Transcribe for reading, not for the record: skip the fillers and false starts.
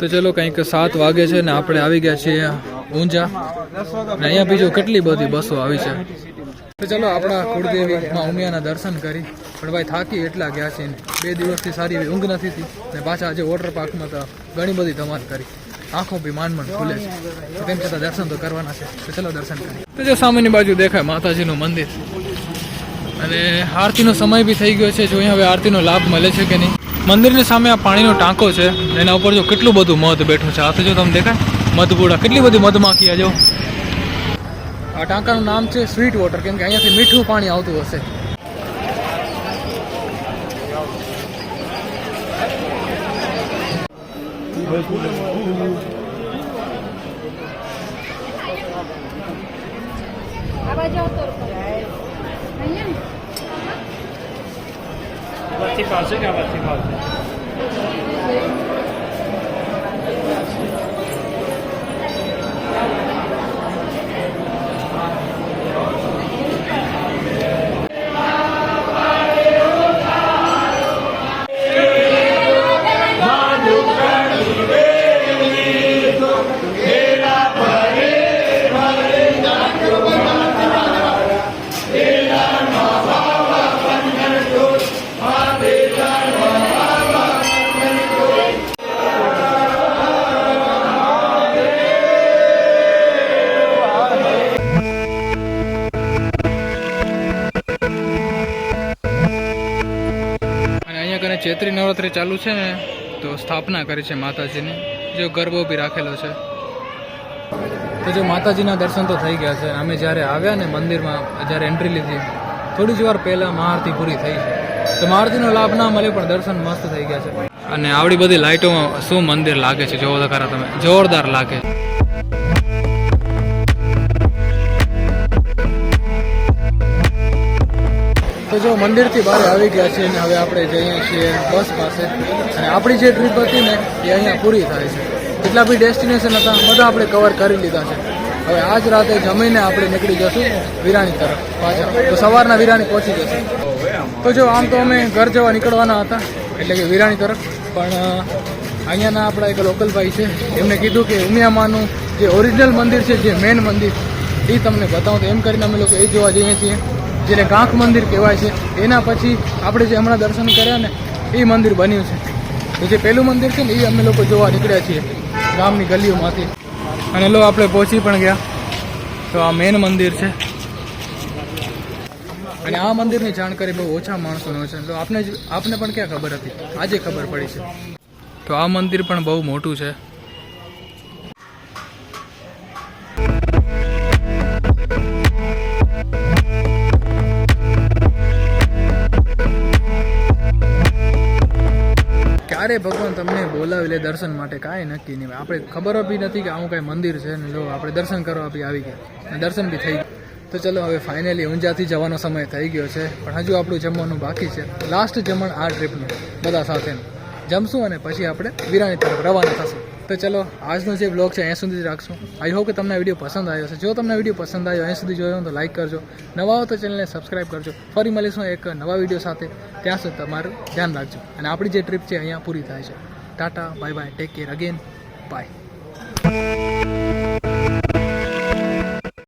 તો ચલો કંઈક 7 વાગે છે ને આપણે આવી ગયા છીએ ઊંઝા ને અહીંયા બીજો કેટલી બધી બસો આવી છે. તો ચલો આપણા કુળદેવી માં ઉમિયાના દર્શન કરી પણ ભાઈ થાકી એટલા ગયા છે 2 દિવસથી સારી એવી ઊંઘ નથી થઈ ને પાછા આજે વોટર પાર્કમાં તો ઘણી બધી ધમાલ કરી આંખો બી માંડ ખુલે છે તેમ છતાં દર્શન તો કરવાના છે. તો ચલો દર્શન કરીએ. તો જો સામેની બાજુ દેખાય માતાજીનું મંદિર અને આરતીનો સમય બી થઈ ગયો છે. જોઈએ હવે આરતીનો લાભ મળે છે કે નહીં. મંદિરની સામે આ પાણીનો ટાંકો છે એના ઉપર જો કેટલું બધું મધ બેઠું છે. હાથે જો તમે દેખાય મધપુડા કેટલી બધી મધમાખી જો. આ ટાંકાનું નામ છે સ્વીટ વોટર કેમ કે અહીંયાથી મીઠું પાણી આવતું હશે. ચૈત્રી નવરાત્રિ ચાલુ છે ને તો સ્થાપના કરી છે માતાજીની જો ગરબો બી રાખેલો છે. તો જો માતાજીના દર્શન તો થઈ ગયા છે. અમે જ્યારે આવ્યા ને મંદિરમાં જ્યારે એન્ટ્રી લીધી થોડી જ વાર પહેલાં મહાઆરતી પૂરી થઈ છે તો મહાઆરતીનો લાભ ના મળે પણ દર્શન મસ્ત થઈ ગયા છે. અને આવડી બધી લાઇટોમાં શું મંદિર લાગે છે જોવો તો ખરા તમે જોરદાર લાગે. તો જો મંદિરથી બહાર આવી ગયા છીએ અને હવે આપણે જઈએ છીએ બસ પાસે અને આપણી જે ટ્રીપ હતી ને એ અહીંયા પૂરી થાય છે. જેટલા બી ડેસ્ટિનેશન હતા બધા આપણે કવર કરી લીધા છે. હવે આજ રાતે જમીને આપણે નીકળી જશું વિરાણી તરફ પાછા. તો સવારના વિરાણી પહોંચી જશે. તો જો આમ તો અમે ઘર જવા નીકળવાના હતા એટલે કે વિરાણી તરફ પણ અહીંયાના આપણા એક લોકલ ભાઈ છે એમને કીધું કે ઉમિયામાનું જે ઓરિજિનલ મંદિર છે જે મેન મંદિર એ તમને બતાવું તો એમ કરીને અમે લોકો એ જોવા જઈએ છીએ જેને ગાંખ મંદિર કહેવાય છે. એના પછી આપણે જે હમણાં દર્શન કર્યા ને એ મંદિર બન્યું છે. તો જે પહેલું મંદિર છે ને એ અમે લોકો જોવા નીકળ્યા છીએ ગામની ગલીઓમાંથી અને લો આપણે પહોંચી પણ ગયા. તો આ મેન મંદિર છે અને આ મંદિરની જાણકારી બહુ ઓછા માણસોને હોય છે. તો આપને પણ ક્યાં ખબર હતી આજે ખબર પડી છે. તો આ મંદિર પણ બહુ મોટું છે. ક્યારે ભગવાન તમને બોલાવી લે દર્શન માટે કાંઈ નક્કી નહીં. આપણે ખબર બી નથી કે આવું કાંઈ મંદિર છે ને જો આપણે દર્શન કરવા બી આવી ગયા અને દર્શન બી થઈ ગયા. તો ચલો હવે ફાઇનલી ઊંઝાથી જવાનો સમય થઈ ગયો છે પણ હજુ આપણું જમવાનું બાકી છે. લાસ્ટ જમણ આ ટ્રીપનું બધા સાથે જમશું અને પછી આપણે વિરાણી તરફ રવાના થશું. તો ચલો આજનો જે બ્લોગ છે અહીંયા સુધી જ રાખશું. આઈ હોપ કે તમને વિડીયો પસંદ આવ્યો છે. જો તમને વિડીયો પસંદ આવ્યો અહીં સુધી જોયો તો લાઇક કરજો. નવા હો તો ચેનલને સબસ્ક્રાઈબ કરજો. ફરી મળીશું એક નવા વિડીયો સાથે. ત્યાં સુધી તમારું ધ્યાન રાખજો અને આપણી જે ટ્રીપ છે અહીંયા પૂરી થાય છે. Tata bye bye take care again by.